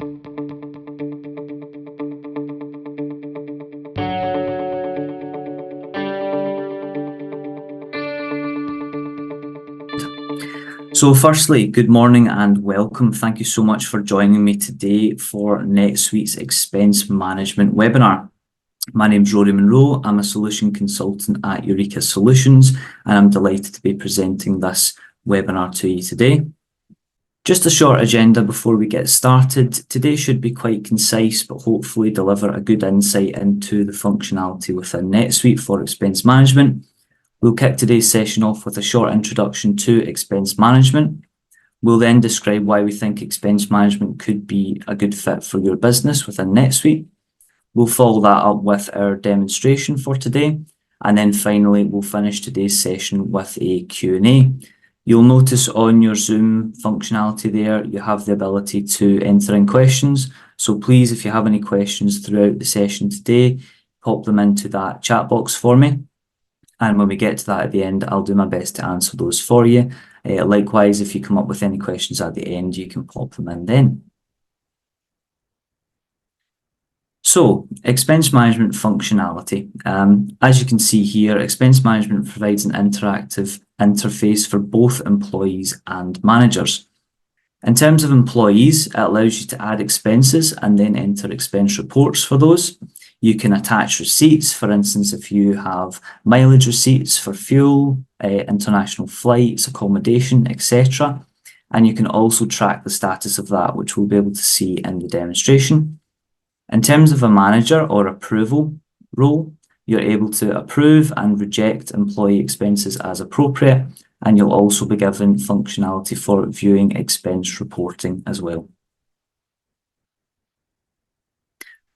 So firstly, good morning and welcome. Thank you so much for joining me today for NetSuite's Expense Management webinar. My name's Rory Monroe. I'm a solution consultant at Eureka Solutions, and I'm delighted to be presenting this webinar to you today. Just a short agenda before we get started. Today should be quite concise, but hopefully deliver a good insight into the functionality within NetSuite for expense management. We'll kick today's session off with a short introduction to expense management. We'll then describe why we think expense management could be a good fit for your business within NetSuite. We'll follow that up with our demonstration for today. And then finally, we'll finish today's session with a Q&A. You'll notice on your Zoom functionality there, you have the ability to enter in questions. So please, if you have any questions throughout the session today, pop them into that chat box for me. And when we get to that at the end, I'll do my best to answer those for you. Likewise, if you come up with any questions at the end, you can pop them in then. So, expense management functionality. As you can see here, expense management provides an interactive interface for both employees and managers. In terms of employees, it allows you to add expenses and then enter expense reports for those. You can attach receipts, for instance, if you have mileage receipts for fuel, international flights, accommodation, etc. And you can also track the status of that, which we'll be able to see in the demonstration. In terms of a manager or approval role, you're able to approve and reject employee expenses as appropriate, and you'll also be given functionality for viewing expense reporting as well.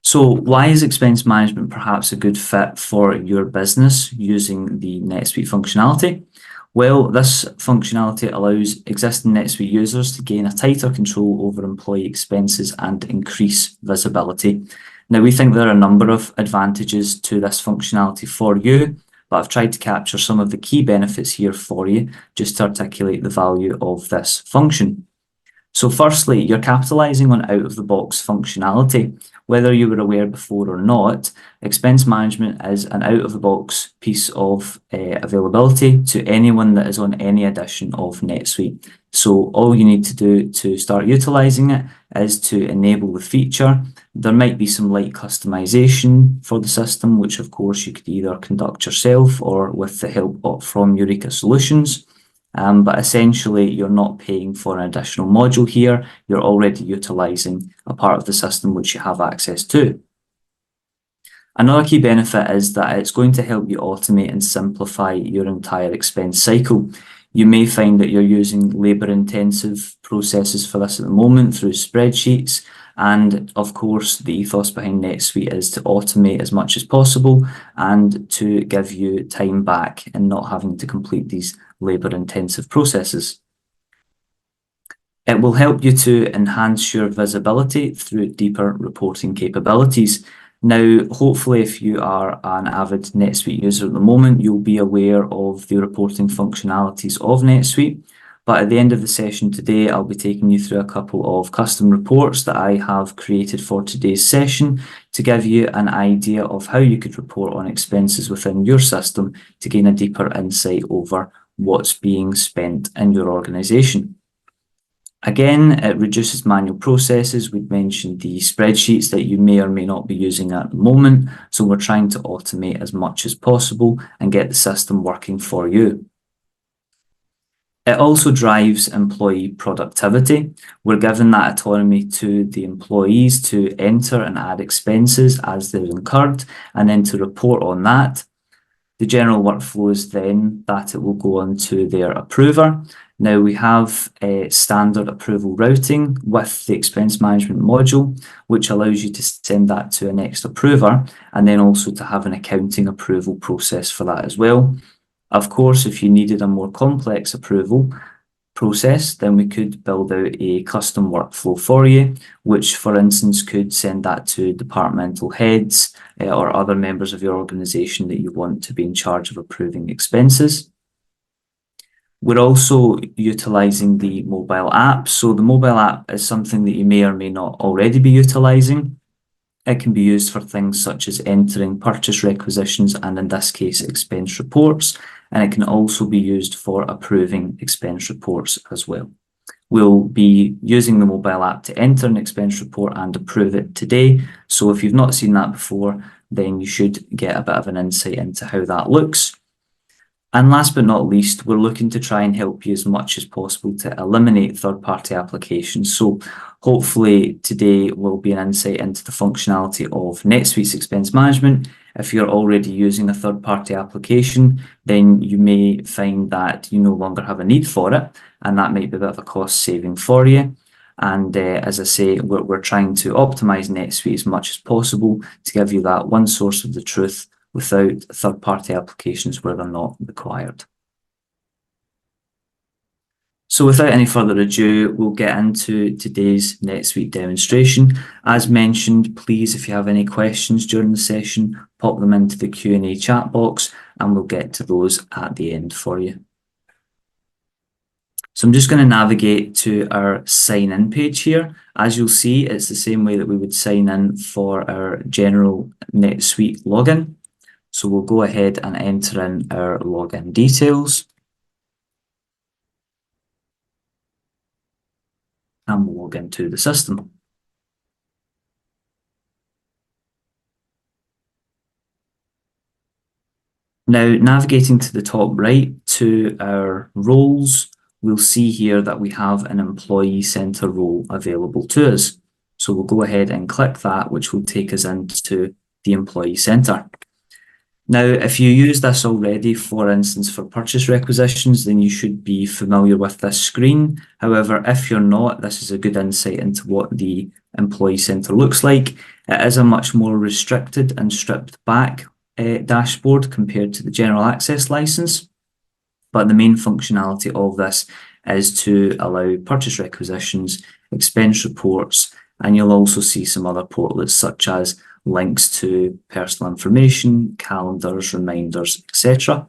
So why is expense management perhaps a good fit for your business using the NetSuite functionality? Well, this functionality allows existing NetSuite users to gain a tighter control over employee expenses and increase visibility. Now, we think there are a number of advantages to this functionality for you, but I've tried to capture some of the key benefits here for you just to articulate the value of this function. So firstly, you're capitalizing on out-of-the-box functionality. Whether you were aware before or not, expense management is an out-of-the-box piece of availability to anyone that is on any edition of NetSuite. So all you need to do to start utilizing it is to enable the feature. There might be some light customization for the system, which of course you could either conduct yourself or with the help from Eureka Solutions. But essentially, you're not paying for an additional module here. You're already utilizing a part of the system which you have access to. Another key benefit is that it's going to help you automate and simplify your entire expense cycle. You may find that you're using labor-intensive processes for this at the moment through spreadsheets. And of course, the ethos behind NetSuite is to automate as much as possible and to give you time back and not having to complete these labor-intensive processes. It will help you to enhance your visibility through deeper reporting capabilities. Now, hopefully, if you are an avid NetSuite user at the moment, you'll be aware of the reporting functionalities of NetSuite. But at the end of the session today, I'll be taking you through a couple of custom reports that I have created for today's session to give you an idea of how you could report on expenses within your system to gain a deeper insight over what's being spent in your organization. Again, it reduces manual processes. We've mentioned the spreadsheets that you may or may not be using at the moment. So we're trying to automate as much as possible and get the system working for you. It also drives employee productivity. We're given that autonomy to the employees to enter and add expenses as they're incurred and then to report on that. The general workflow is then that it will go on to their approver. Now we have a standard approval routing with the expense management module, which allows you to send that to a next approver and then also to have an accounting approval process for that as well. Of course, if you needed a more complex approval process, then we could build out a custom workflow for you, which for instance could send that to departmental heads or other members of your organization that you want to be in charge of approving expenses. We're also utilising the mobile app. So the mobile app is something that you may or may not already be utilising. It can be used for things such as entering purchase requisitions and, in this case, expense reports. And it can also be used for approving expense reports as well. We'll be using the mobile app to enter an expense report and approve it today. So if you've not seen that before, then you should get a bit of an insight into how that looks. And last but not least, we're looking to try and help you as much as possible to eliminate third-party applications. So hopefully today will be an insight into the functionality of NetSuite's expense management. If you're already using a third-party application, then you may find that you no longer have a need for it, and that might be a bit of a cost saving for you. And as I say, we're trying to optimize NetSuite as much as possible to give you that one source of the truth without third-party applications where they're not required. So without any further ado, we'll get into today's NetSuite demonstration. As mentioned, please, if you have any questions during the session, pop them into the Q&A chat box and we'll get to those at the end for you. So I'm just going to navigate to our sign in page here. As you'll see, it's the same way that we would sign in for our general NetSuite login. So we'll go ahead and enter in our login details. And we'll log into the system. Now, navigating to the top right to our roles, we'll see here that we have an Employee Center role available to us. So we'll go ahead and click that, which will take us into the Employee Center. Now, if you use this already, for instance, for purchase requisitions, then you should be familiar with this screen. However, if you're not, this is a good insight into what the Employee Center looks like. It is a much more restricted and stripped back dashboard compared to the general access license. But the main functionality of this is to allow purchase requisitions, expense reports, and you'll also see some other portlets such as links to personal information, calendars, reminders, etc.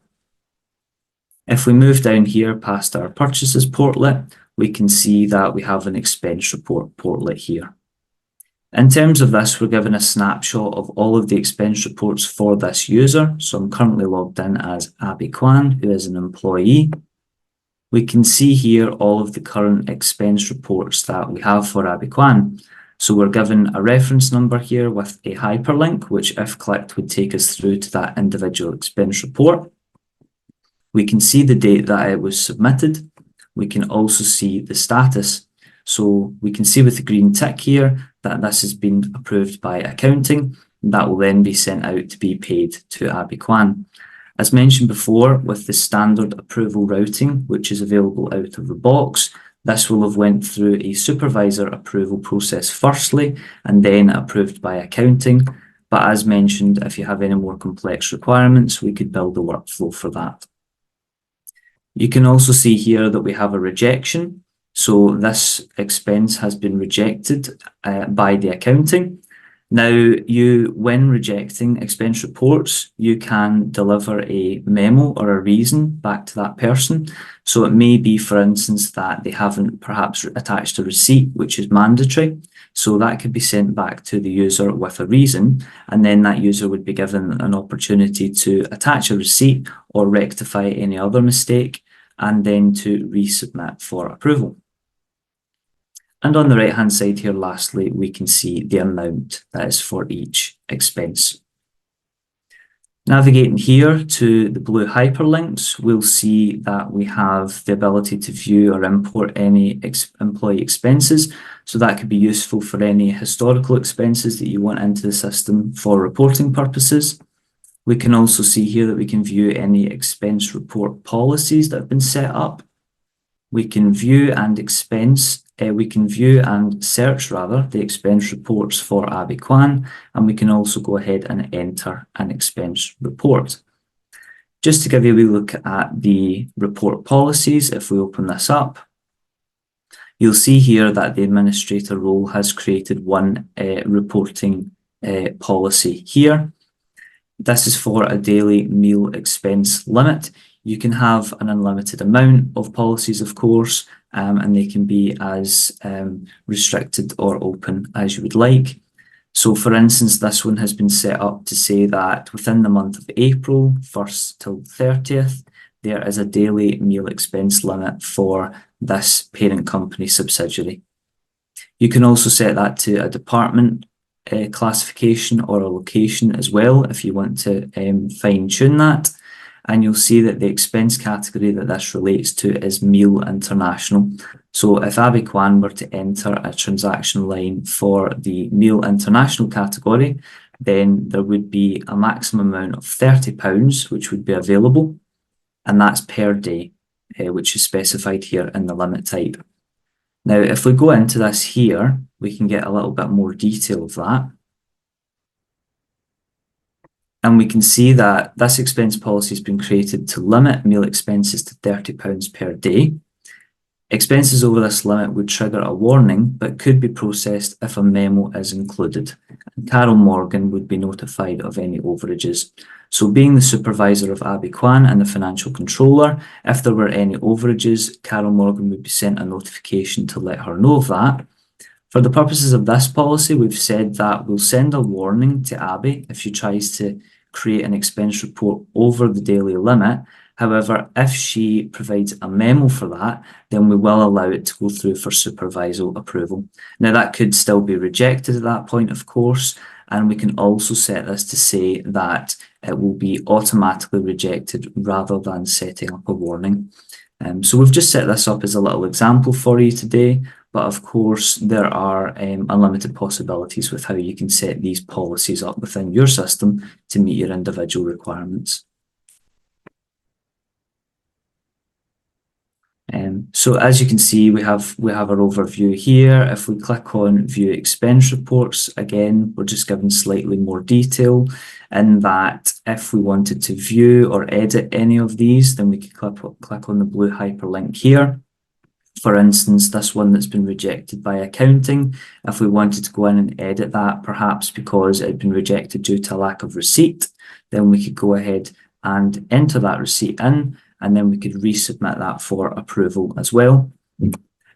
If we move down here past our purchases portlet, we can see that we have an expense report portlet here. In terms of this, we're given a snapshot of all of the expense reports for this user. So I'm currently logged in as Abby Kwan, who is an employee. We can see here all of the current expense reports that we have for Abby Kwan. So we're given a reference number here with a hyperlink, which if clicked would take us through to that individual expense report. We can see the date that it was submitted. We can also see the status. So we can see with the green tick here that this has been approved by accounting. And that will then be sent out to be paid to Abby Kwan. As mentioned before, with the standard approval routing, which is available out of the box, this will have went through a supervisor approval process firstly, and then approved by accounting. But as mentioned, if you have any more complex requirements, we could build a workflow for that. You can also see here that we have a rejection. So this expense has been rejected by the accounting. Now, when rejecting expense reports, you can deliver a memo or a reason back to that person. So it may be, for instance, that they haven't perhaps attached a receipt, which is mandatory. So that could be sent back to the user with a reason, and then that user would be given an opportunity to attach a receipt or rectify any other mistake, and then to resubmit for approval. And on the right-hand side here, lastly, we can see the amount that is for each expense. Navigating here to the blue hyperlinks, we'll see that we have the ability to view or import any employee expenses. So that could be useful for any historical expenses that you want into the system for reporting purposes. We can also see here that we can view any expense report policies that have been set up. We can view and search the expense reports for Abby Kwan, and we can also go ahead and enter an expense report. Just to give you a wee look at the report policies, if we open this up, you'll see here that the administrator role has created one reporting policy here. This is for a daily meal expense limit. You can have an unlimited amount of policies, of course, and they can be as restricted or open as you would like. So for instance, this one has been set up to say that within the month of April, 1st till 30th, there is a daily meal expense limit for this parent company subsidiary. You can also set that to a department classification or a location as well if you want to fine tune that. And you'll see that the expense category that this relates to is Meal International. So if Abby Kwan were to enter a transaction line for the Meal International category, then there would be a maximum amount of £30 which would be available, and that's per day, which is specified here in the limit type. Now, if we go into this here, we can get a little bit more detail of that. And we can see that this expense policy has been created to limit meal expenses to £30 per day. Expenses over this limit would trigger a warning, but could be processed if a memo is included. And Carol Morgan would be notified of any overages. So being the supervisor of Abby Kwan and the financial controller, if there were any overages, Carol Morgan would be sent a notification to let her know of that. For the purposes of this policy, we've said that we'll send a warning to Abby if she tries to create an expense report over the daily limit. However, if she provides a memo for that, then we will allow it to go through for supervisor approval. Now, that could still be rejected at that point, of course, and we can also set this to say that it will be automatically rejected rather than setting up a warning. So we've just set this up as a little example for you today, but of course there are unlimited possibilities with how you can set these policies up within your system to meet your individual requirements. So as you can see, we have our overview here. If we click on View Expense Reports, again, we're just given slightly more detail in that if we wanted to view or edit any of these, then we could click on the blue hyperlink here. For instance, this one that's been rejected by accounting, if we wanted to go in and edit that, perhaps because it had been rejected due to a lack of receipt, then we could go ahead and enter that receipt in, and then we could resubmit that for approval as well.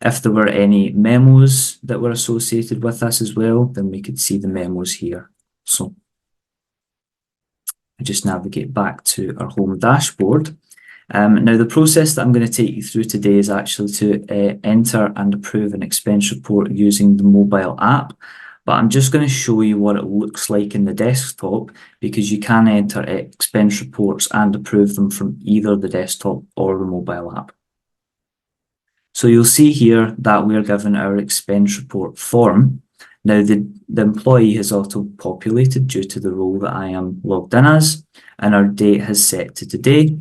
If there were any memos that were associated with this as well, then we could see the memos here. So I just navigate back to our home dashboard. Now, the process that I'm going to take you through today is actually to enter and approve an expense report using the mobile app. But I'm just going to show you what it looks like in the desktop, because you can enter expense reports and approve them from either the desktop or the mobile app. So you'll see here that we are given our expense report form. Now, the employee has auto-populated due to the role that I am logged in as, and our date has set to today.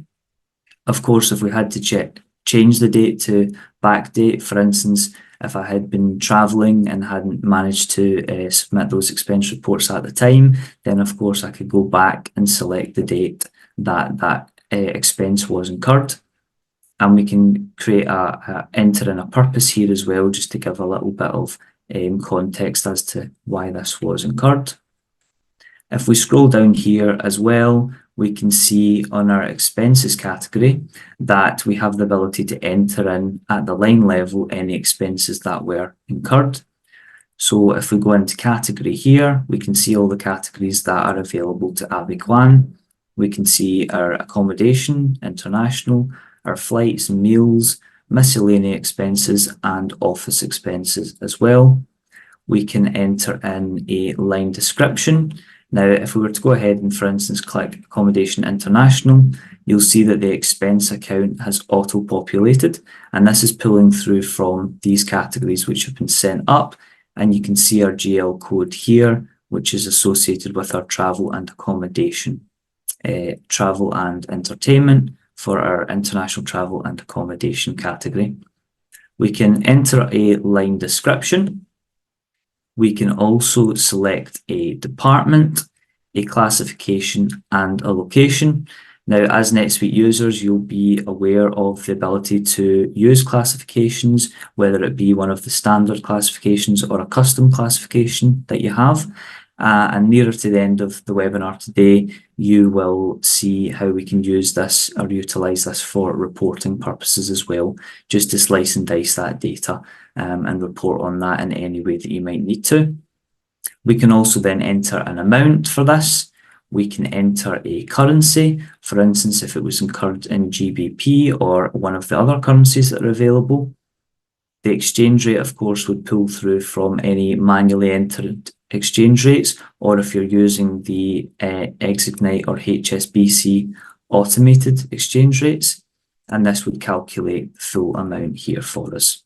Of course, if we had to change the date to backdate, for instance, if I had been travelling and hadn't managed to submit those expense reports at the time, then of course I could go back and select the date that expense was incurred. And we can create enter in a purpose here as well, just to give a little bit of context as to why this was incurred. If we scroll down here as well, we can see on our expenses category that we have the ability to enter in at the line level any expenses that were incurred. So if we go into category here, we can see all the categories that are available to Abby Kwan. We can see our accommodation, international, our flights and meals, miscellaneous expenses, and office expenses as well. We can enter in a line description. Now, if we were to go ahead and, for instance, click Accommodation International, you'll see that the expense account has auto-populated, and this is pulling through from these categories which have been sent up, and you can see our GL code here, which is associated with our travel and accommodation, travel and entertainment for our international travel and accommodation category. We can enter a line description. We can also select a department, a classification, and a location. Now, as NetSuite users, you'll be aware of the ability to use classifications, whether it be one of the standard classifications or a custom classification that you have. And nearer to the end of the webinar today, you will see how we can use this or utilize this for reporting purposes as well, just to slice and dice that data and report on that in any way that you might need to. We can also then enter an amount for this. We can enter a currency, for instance, if it was incurred in GBP or one of the other currencies that are available. The exchange rate, of course, would pull through from any manually entered exchange rates, or if you're using the Exignite or HSBC automated exchange rates, and this would calculate the full amount here for us.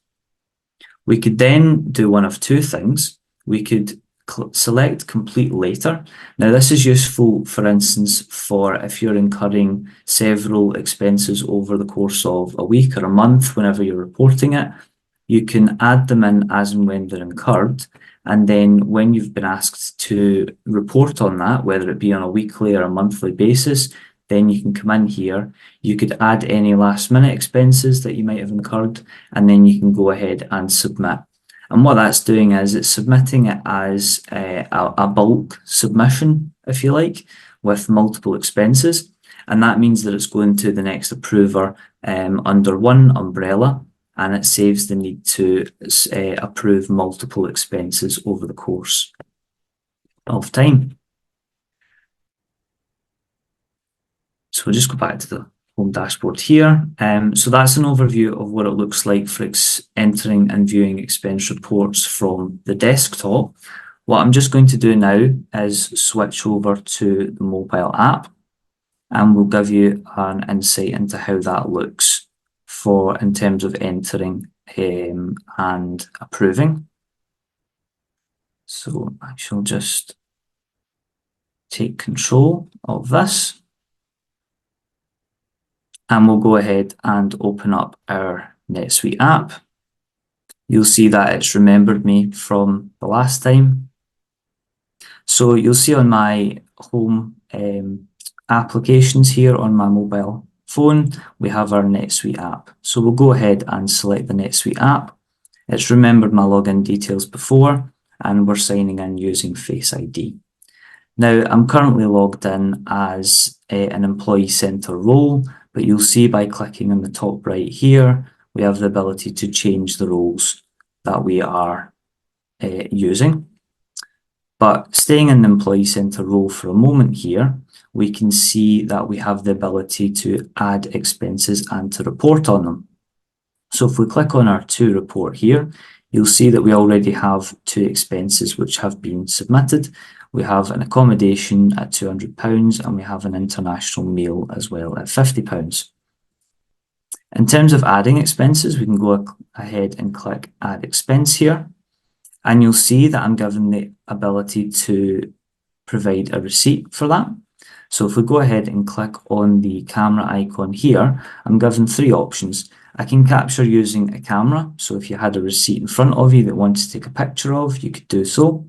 We could then do one of two things. We could select complete later. Now this is useful, for instance, for if you're incurring several expenses over the course of a week or a month, whenever you're reporting it, you can add them in as and when they're incurred. And then when you've been asked to report on that, whether it be on a weekly or a monthly basis, then you can come in here. You could add any last minute expenses that you might have incurred, and then you can go ahead and submit. And what that's doing is it's submitting it as a bulk submission, if you like, with multiple expenses. And that means that it's going to the next approver under one umbrella, and it saves the need to approve multiple expenses over the course of time. So we'll just go back to the home dashboard here. So that's an overview of what it looks like for entering and viewing expense reports from the desktop. What I'm just going to do now is switch over to the mobile app, and we'll give you an insight into how that looks in terms of entering and approving. So I shall just take control of this, and we'll go ahead and open up our NetSuite app. You'll see that it's remembered me from the last time. So you'll see on my home applications here on my mobile phone, we have our NetSuite app. So we'll go ahead and select the NetSuite app. It's remembered my login details before, and we're signing in using Face ID. Now, I'm currently logged in as an Employee Center role, but you'll see by clicking on the top right here, we have the ability to change the roles that we are using. But staying in the Employee Center role for a moment here, we can see that we have the ability to add expenses and to report on them. So if we click on our to report here, you'll see that we already have two expenses which have been submitted. We have an accommodation at £200 and we have an international meal as well at £50. In terms of adding expenses, we can go ahead and click Add Expense here. And you'll see that I'm given the ability to provide a receipt for that. So if we go ahead and click on the camera icon here, I'm given three options. I can capture using a camera. So if you had a receipt in front of you that you wanted to take a picture of, you could do so.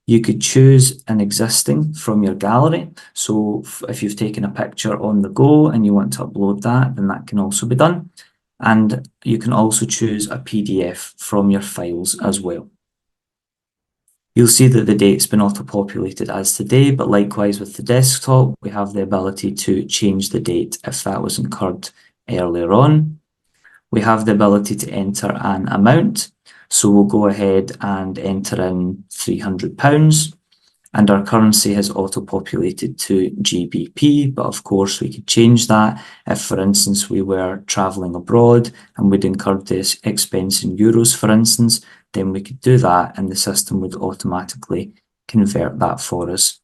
You could choose an existing from your gallery. So if you've taken a picture on the go and you want to upload that, then that can also be done. And you can also choose a PDF from your files as well. You'll see that the date's been auto-populated as today, but likewise with the desktop, we have the ability to change the date if that was incurred earlier on. We have the ability to enter an amount. So we'll go ahead and enter in £300, and our currency has auto-populated to GBP, but of course we could change that if, for instance, we were traveling abroad and we'd incurred this expense in euros, for instance, then we could do that and the system would automatically convert that for us.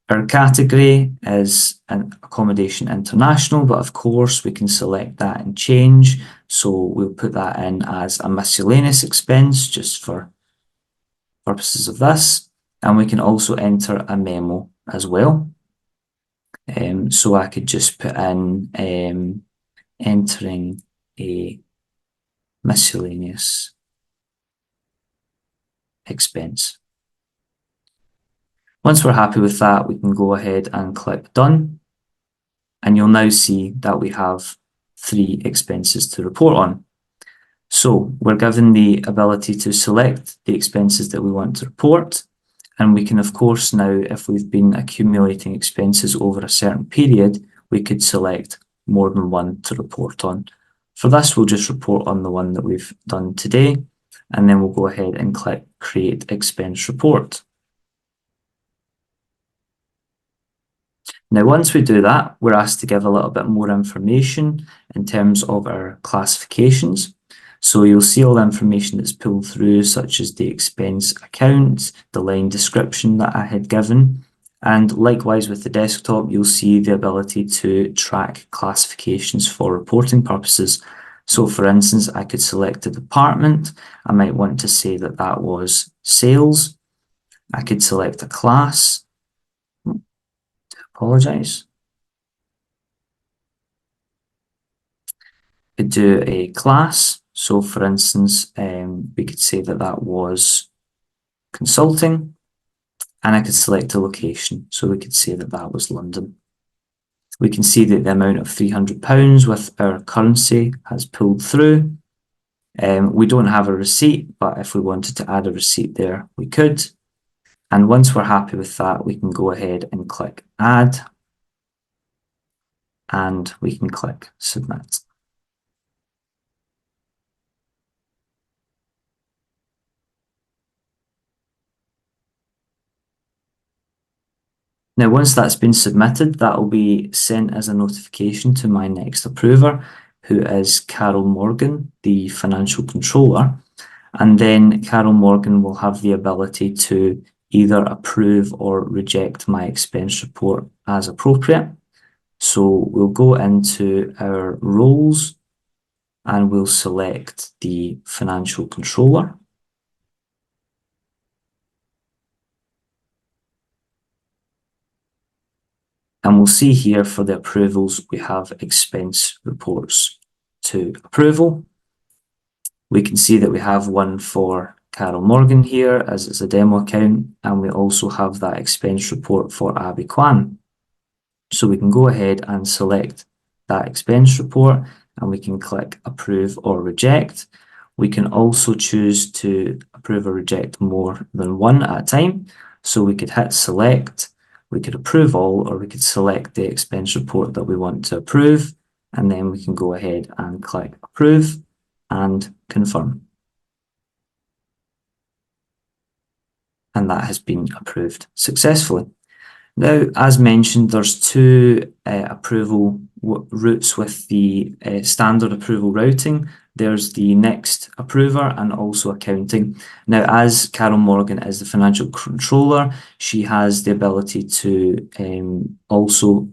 Our category is an accommodation international, but of course we can select that and change. So we'll put that in as a miscellaneous expense just for purposes of this. And we can also enter a memo as well. So I could just put in entering a miscellaneous expense. Once we're happy with that, we can go ahead and click Done. And you'll now see that we have 3 expenses to report on. So we're given the ability to select the expenses that we want to report. And we can, of course, now, if we've been accumulating expenses over a certain period, we could select more than one to report on. For this, we'll just report on the one that we've done today, and then we'll go ahead and click Create Expense Report. Now, once we do that, we're asked to give a little bit more information in terms of our classifications. So you'll see all the information that's pulled through, such as the expense account, the line description that I had given. And likewise with the desktop, you'll see the ability to track classifications for reporting purposes. So for instance, I could select a department. I might want to say that that was sales. I could select a class. Apologise. Could do a class. So for instance, we could say that that was consulting, and I could select a location. So we could say that that was London. We can see that the amount of £300 with our currency has pulled through. We don't have a receipt, but if we wanted to add a receipt there, we could. And once we're happy with that, we can go ahead and click Add, and we can click Submit. Now, once that's been submitted, that will be sent as a notification to my next approver, who is Carol Morgan, the financial controller. And then Carol Morgan will have the ability to either approve or reject my expense report as appropriate. So we'll go into our roles and we'll select the financial controller. And we'll see here for the approvals, we have expense reports to approval. We can see that we have one for Carol Morgan here as it's a demo account, and we also have that expense report for Abby Kwan. So we can go ahead and select that expense report and we can click approve or reject. We can also choose to approve or reject more than one at a time. So we could hit select, we could approve all, or we could select the expense report that we want to approve, and then we can go ahead and click approve and confirm. And that has been approved successfully. Now, as mentioned, there's two approval routes with the standard approval routing. There's the next approver and also accounting. Now, as Carol Morgan is the financial controller, she has the ability to also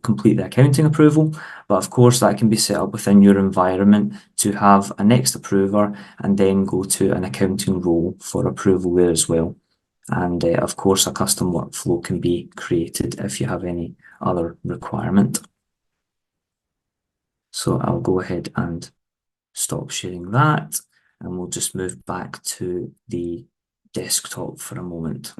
complete the accounting approval. But of course, that can be set up within your environment to have a next approver and then go to an accounting role for approval there as well. And of course, a custom workflow can be created if you have any other requirement. So I'll go ahead and stop sharing that, and we'll just move back to the desktop for a moment.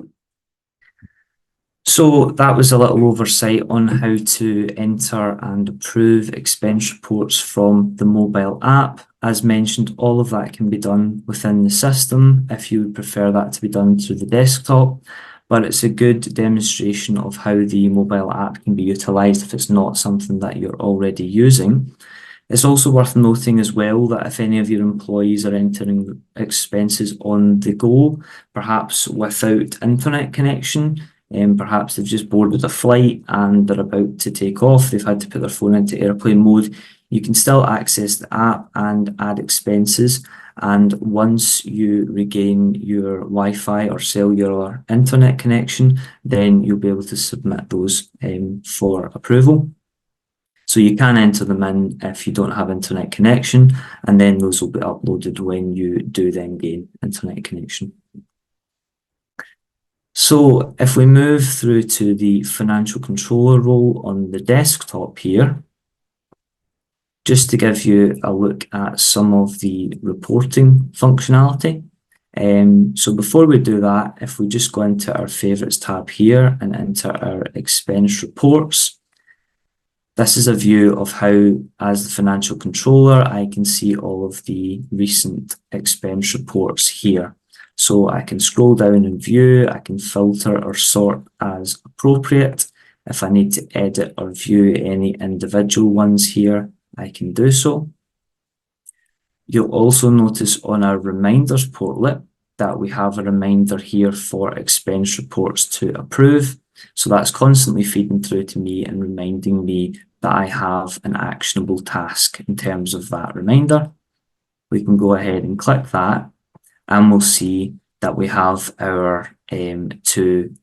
So that was a little oversight on how to enter and approve expense reports from the mobile app. As mentioned, all of that can be done within the system if you would prefer that to be done through the desktop, but it's a good demonstration of how the mobile app can be utilised if it's not something that you're already using. It's also worth noting as well that if any of your employees are entering expenses on the go, perhaps without internet connection, perhaps they've just boarded a flight and they're about to take off, they've had to put their phone into airplane mode, you can still access the app and add expenses. And once you regain your Wi-Fi or cellular internet connection, then you'll be able to submit those for approval. So you can enter them in if you don't have internet connection, and then those will be uploaded when you do then gain internet connection. So if we move through to the financial controller role on the desktop here, just to give you a look at some of the reporting functionality. So before we do that, if we just go into our favorites tab here and enter our expense reports, this is a view of how, as the financial controller, I can see all of the recent expense reports here. So I can scroll down and view, I can filter or sort as appropriate. If I need to edit or view any individual ones here, I can do so. You'll also notice on our reminders portlet that we have a reminder here for expense reports to approve. So that's constantly feeding through to me and reminding me that I have an actionable task in terms of that reminder. We can go ahead and click that, and we'll see that we have our two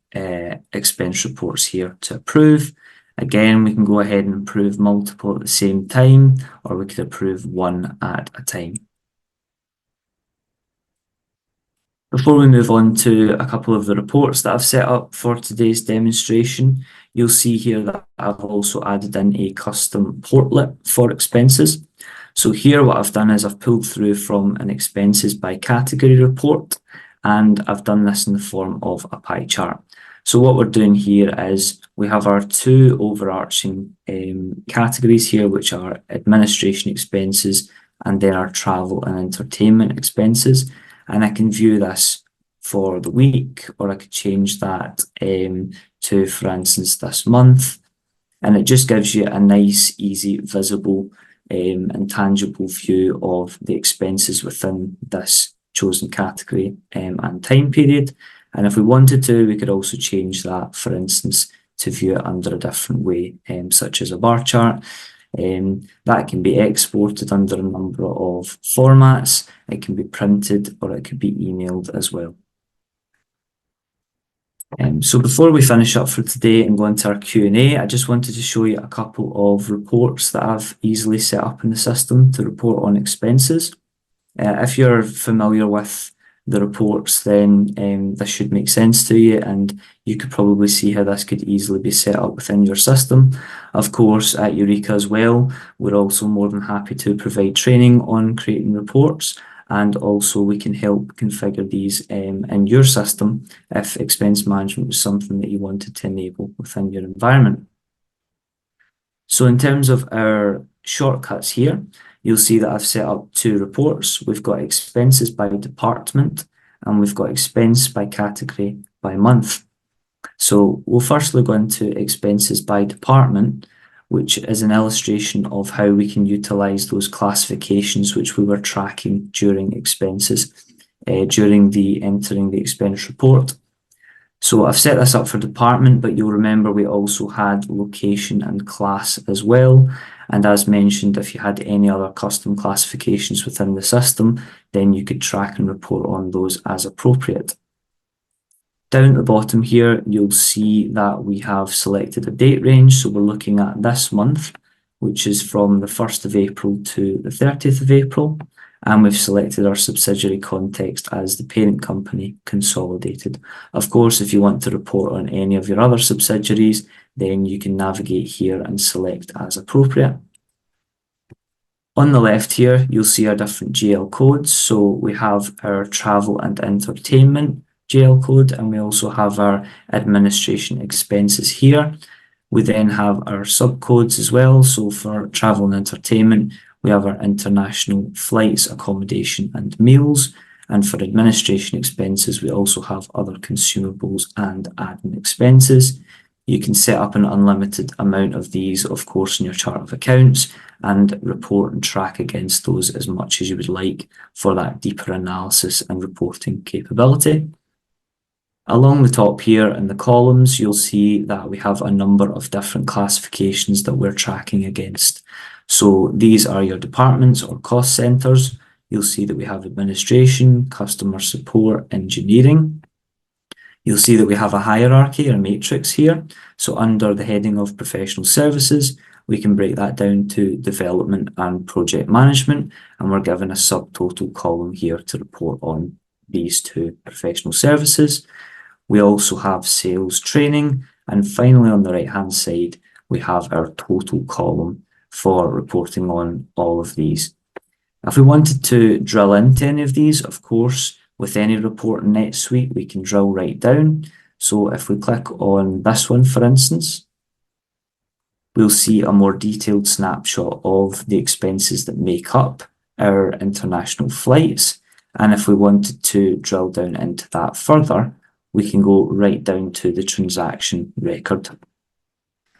expense reports here to approve. Again, we can go ahead and approve multiple at the same time, or we could approve one at a time. Before we move on to a couple of the reports that I've set up for today's demonstration, you'll see here that I've also added in a custom portlet for expenses. So here what I've done is I've pulled through from an expenses by category report, and I've done this in the form of a pie chart. So what we're doing here is we have our two overarching categories here, which are administration expenses and then our travel and entertainment expenses. And I can view this for the week, or I could change that to, for instance, this month. And it just gives you a nice, easy, visible and tangible view of the expenses within this chosen category and time period. And if we wanted to, we could also change that, for instance, to view it under a different way, such as a bar chart. That can be exported under a number of formats. It can be printed, or it could be emailed as well. So before we finish up for today and go into our Q&A, I just wanted to show you a couple of reports that I've easily set up in the system to report on expenses. If you're familiar with the reports, then this should make sense to you, and you could probably see how this could easily be set up within your system. Of course, at Eureka as well, we're also more than happy to provide training on creating reports, and also we can help configure these in your system if expense management was something that you wanted to enable within your environment. So in terms of our shortcuts here, you'll see that I've set up two reports. We've got expenses by department, and we've got expense by category by month. So we'll firstly go into expenses by department, which is an illustration of how we can utilize those classifications which we were tracking during expenses, during the entering the expense report. So I've set this up for department, but you'll remember we also had location and class as well. And as mentioned, if you had any other custom classifications within the system, then you could track and report on those as appropriate. Down at the bottom here, you'll see that we have selected a date range. So we're looking at this month, which is from the 1st of April to the 30th of April. And we've selected our subsidiary context as the parent company consolidated. Of course, if you want to report on any of your other subsidiaries, then you can navigate here and select as appropriate. On the left here, you'll see our different GL codes. So we have our travel and entertainment GL code, and we also have our administration expenses here. We then have our subcodes as well. So for travel and entertainment, we have our international flights, accommodation, and meals. And for administration expenses, we also have other consumables and admin expenses. You can set up an unlimited amount of these, of course, in your chart of accounts, and report and track against those as much as you would like for that deeper analysis and reporting capability. Along the top here in the columns, you'll see that we have a number of different classifications that we're tracking against. So these are your departments or cost centers. You'll see that we have administration, customer support, engineering. You'll see that we have a hierarchy or matrix here. So under the heading of professional services, we can break that down to development and project management, and we're given a subtotal column here to report on these two professional services. We also have sales training, and finally on the right hand side, we have our total column for reporting on all of these. If we wanted to drill into any of these, of course, with any report in NetSuite, we can drill right down. So if we click on this one, for instance, we'll see a more detailed snapshot of the expenses that make up our international flights. And if we wanted to drill down into that further, we can go right down to the transaction record.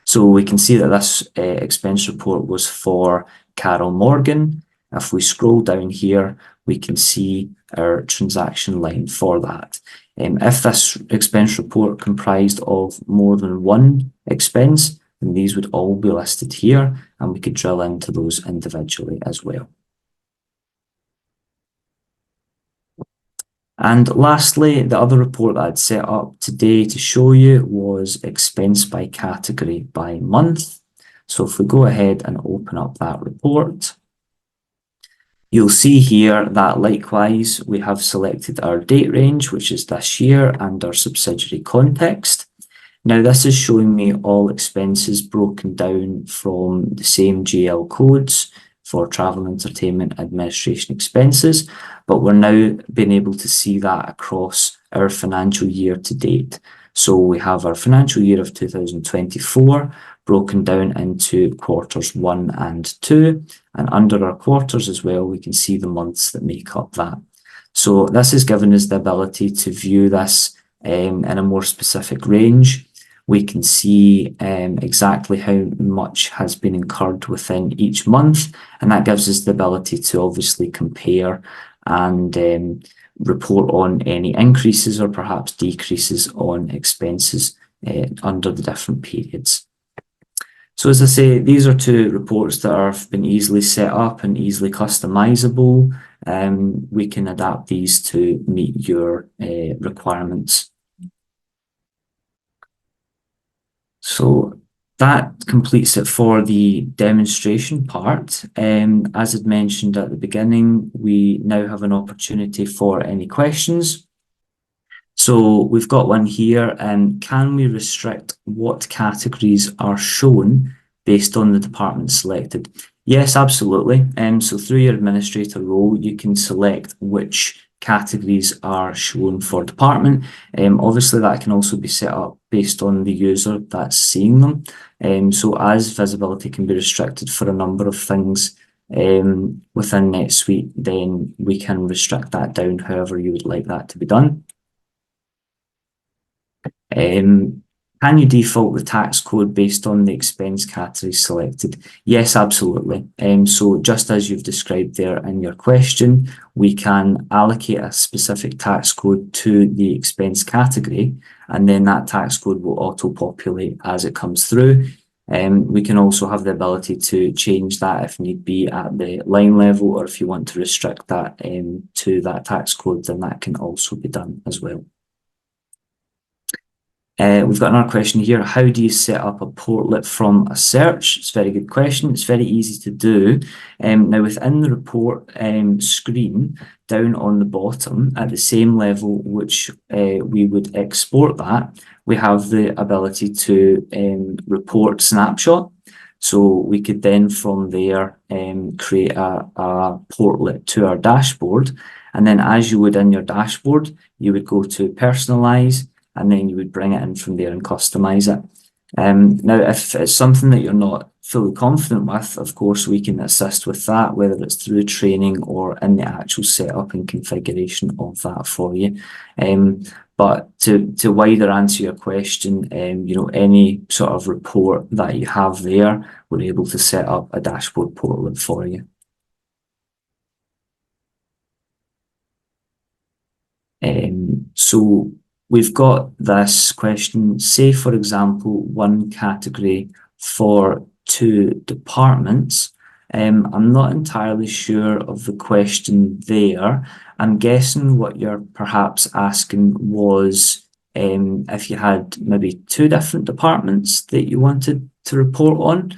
So we can see that this expense report was for Carol Morgan. If we scroll down here, we can see our transaction line for that. If this expense report comprised of more than one expense, then these would all be listed here, and we could drill into those individually as well. And lastly, the other report that I'd set up today to show you was expense by category by month. So if we go ahead and open up that report, you'll see here that likewise we have selected our date range, which is this year, and our subsidiary context. Now this is showing me all expenses broken down from the same GL codes for travel, entertainment, administration expenses, but we're now being able to see that across our financial year to date. So we have our financial year of 2024 broken down into quarters 1 and 2, and under our quarters as well, we can see the months that make up that. So this has given us the ability to view this in a more specific range. We can see exactly how much has been incurred within each month, and that gives us the ability to obviously compare and report on any increases or perhaps decreases on expenses under the different periods. So as I say, these are two reports that have been easily set up and easily customizable. We can adapt these to meet your requirements. So that completes it for the demonstration part. As I'd mentioned at the beginning, we now have an opportunity for any questions. So we've got one here. Can we restrict what categories are shown based on the department selected? Yes, absolutely. So through your administrator role, you can select which categories are shown for department. Obviously, that can also be set up based on the user that's seeing them. So as visibility can be restricted for a number of things within NetSuite, then we can restrict that down however you would like that to be done. Can you default the tax code based on the expense category selected? Yes, absolutely. So just as you've described there in your question, we can allocate a specific tax code to the expense category, and then that tax code will auto-populate as it comes through. We can also have the ability to change that if need be at the line level, or if you want to restrict that to that tax code, then that can also be done as well. We've got another question here. How do you set up a portlet from a search? It's a very good question. It's very easy to do. Now within the report screen, down on the bottom, at the same level which we would export that, we have the ability to report snapshot. So we could then from there create a portlet to our dashboard. And then as you would in your dashboard, you would go to personalize, and then you would bring it in from there and customize it. Now, if it's something that you're not fully confident with, of course, we can assist with that, whether it's through training or in the actual setup and configuration of that for you. But to wider answer your question, any sort of report that you have there, we're able to set up a dashboard portlet for you. So we've got this question, say for example, one category for 2 departments. I'm not entirely sure of the question there. I'm guessing what you're perhaps asking was if you had maybe 2 different departments that you wanted to report on.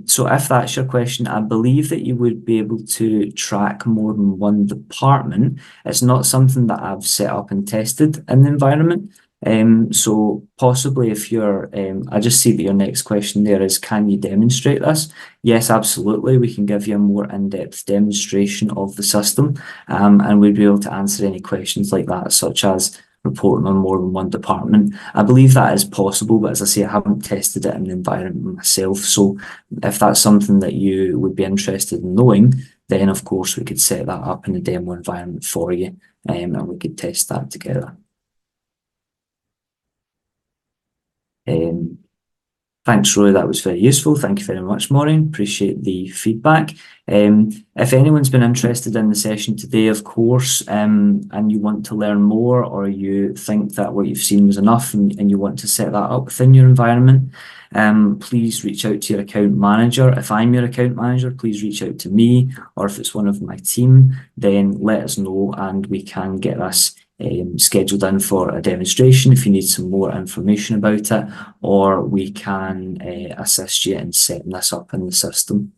So if that's your question, I believe that you would be able to track more than one department. It's not something that I've set up and tested in the environment. So possibly if you're, I just see that your next question there is, can you demonstrate this? Yes, absolutely. We can give you a more in-depth demonstration of the system, and we'd be able to answer any questions like that, such as reporting on more than one department. I believe that is possible, but as I say, I haven't tested it in the environment myself. So if that's something that you would be interested in knowing, then of course we could set that up in the demo environment for you, and we could test that together. Thanks, Roy. That was very useful. Thank you very much, Maureen. Appreciate the feedback. If anyone's been interested in the session today, of course, and you want to learn more, or you think that what you've seen was enough and you want to set that up within your environment, please reach out to your account manager. If I'm your account manager, please reach out to me, or if it's one of my team, then let us know and we can get this scheduled in for a demonstration if you need some more information about it, or we can assist you in setting this up in the system.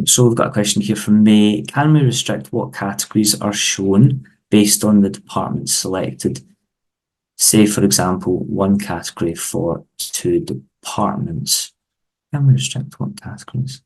So we've got a question here from May. Can we restrict what categories are shown based on the departments selected? Say, for example, one category for 2 departments. Can we restrict what categories?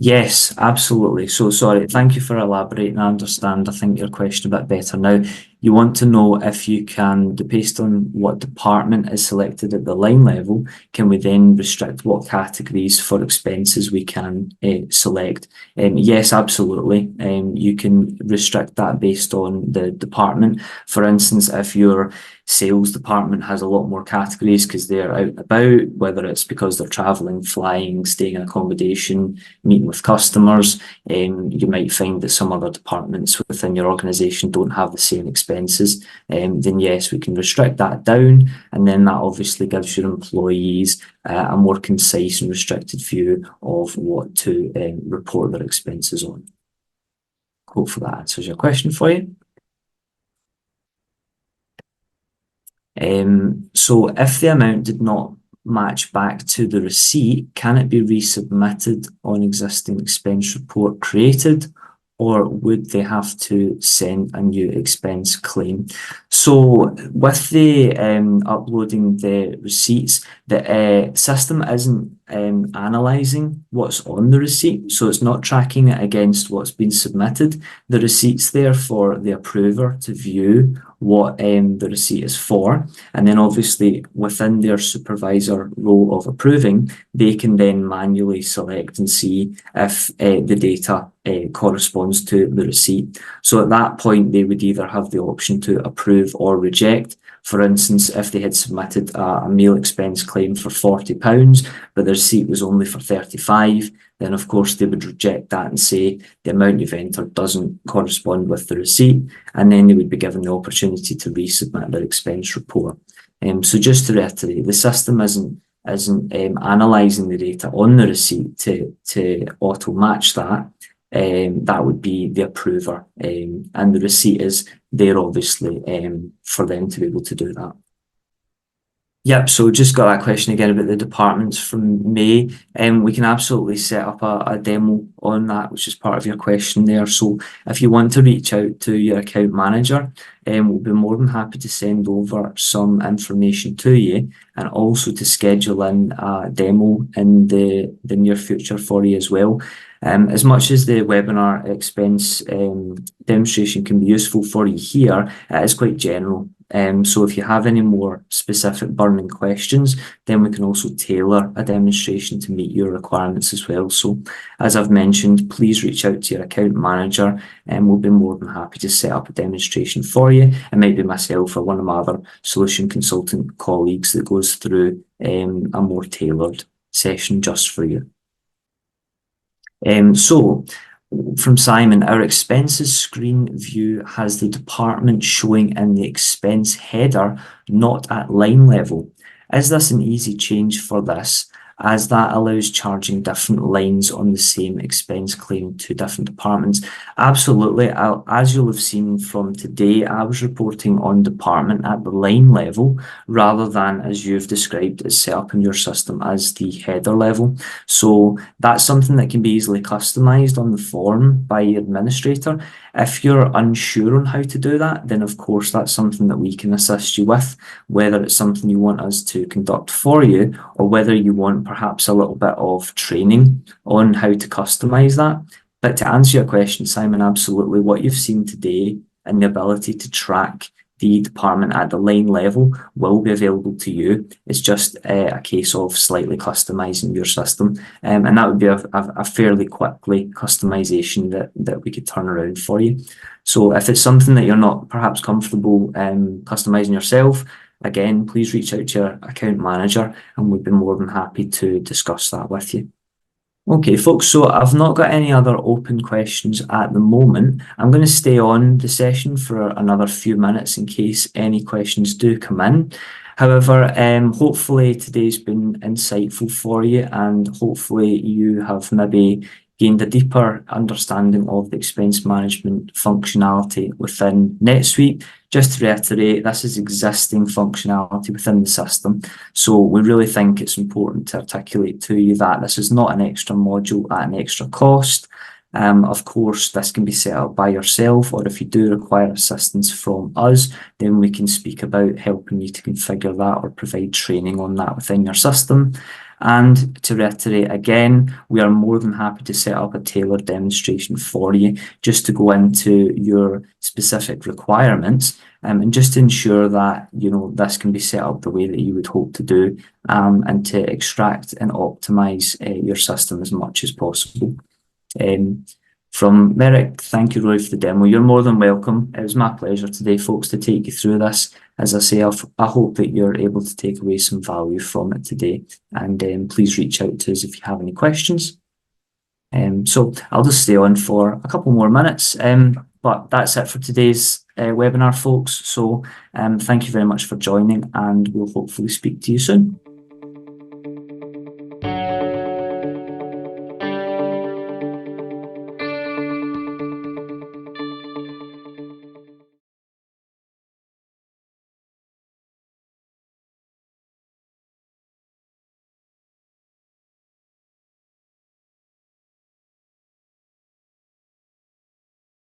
Yes, absolutely. So sorry, thank you for elaborating. I understand, I think, your question a bit better now. You want to know if you can, based on what department is selected at the line level, can we then restrict what categories for expenses we can select? Yes, absolutely. You can restrict that based on the department. For instance, if your sales department has a lot more categories because they're out and about, whether it's because they're traveling, flying, staying in accommodation, meeting with customers, you might find that some other departments within your organization don't have the same expenses, then yes, we can restrict that down, and then that obviously gives your employees a more concise and restricted view of what to report their expenses on. Hopefully that answers your question for you. So if the amount did not match back to the receipt, can it be resubmitted on existing expense report created, or would they have to send a new expense claim? So with the uploading the receipts, the system isn't analysing what's on the receipt, so it's not tracking it against what's been submitted. The receipt's there for the approver to view what the receipt is for, and then obviously within their supervisor role of approving, they can then manually select and see if the data corresponds to the receipt. So at that point, they would either have the option to approve or reject. For instance, if they had submitted a meal expense claim for £40, but the receipt was only for 35, then of course they would reject that and say the amount you've entered doesn't correspond with the receipt, and then they would be given the opportunity to resubmit their expense report. So just to reiterate, the system isn't analysing the data on the receipt to auto match that. That would be the approver, and the receipt is there obviously for them to be able to do that. Yep, so just got that question again about the departments from May. We can absolutely set up a demo on that, which is part of your question there. So if you want to reach out to your account manager, we'll be more than happy to send over some information to you, and also to schedule in a demo in the near future for you as well. As much as the webinar expense demonstration can be useful for you here, it is quite general. So if you have any more specific burning questions, then we can also tailor a demonstration to meet your requirements as well. So as I've mentioned, please reach out to your account manager, and we'll be more than happy to set up a demonstration for you. It might be myself or one of my other solution consultant colleagues that goes through a more tailored session just for you. So from Simon, our expenses screen view has the department showing in the expense header, not at line level. Is this an easy change for this, as that allows charging different lines on the same expense claim to different departments? Absolutely. As you'll have seen from today, I was reporting on department at the line level, rather than, as you've described, it's set up in your system as the header level. So that's something that can be easily customized on the form by your administrator. If you're unsure on how to do that, then of course that's something that we can assist you with, whether it's something you want us to conduct for you, or whether you want perhaps a little bit of training on how to customize that. But to answer your question, Simon, absolutely, what you've seen today and the ability to track the department at the line level will be available to you. It's just a case of slightly customizing your system. And that would be a fairly quickly customization that we could turn around for you. So if it's something that you're not perhaps comfortable customizing yourself, again, please reach out to your account manager and we'd be more than happy to discuss that with you. Okay, folks, so I've not got any other open questions at the moment. I'm going to stay on the session for another few minutes in case any questions do come in. However, hopefully today's been insightful for you and hopefully you have maybe gained a deeper understanding of the expense management functionality within NetSuite. Just to reiterate, this is existing functionality within the system. So we really think it's important to articulate to you that this is not an extra module at an extra cost. Of course, this can be set up by yourself, or if you do require assistance from us, then we can speak about helping you to configure that or provide training on that within your system. And to reiterate again, we are more than happy to set up a tailored demonstration for you just to go into your specific requirements and just to ensure that, you know, this can be set up the way that you would hope to do and to extract and optimize your system as much as possible. From Merrick, thank you, Roy, for the demo. You're more than welcome. It was my pleasure today, folks, to take you through this. As I say, I hope that you're able to take away some value from it today. And please reach out to us if you have any questions. So I'll just stay on for a couple more minutes. But that's it for today's webinar, folks. So thank you very much for joining, and we'll hopefully speak to you soon.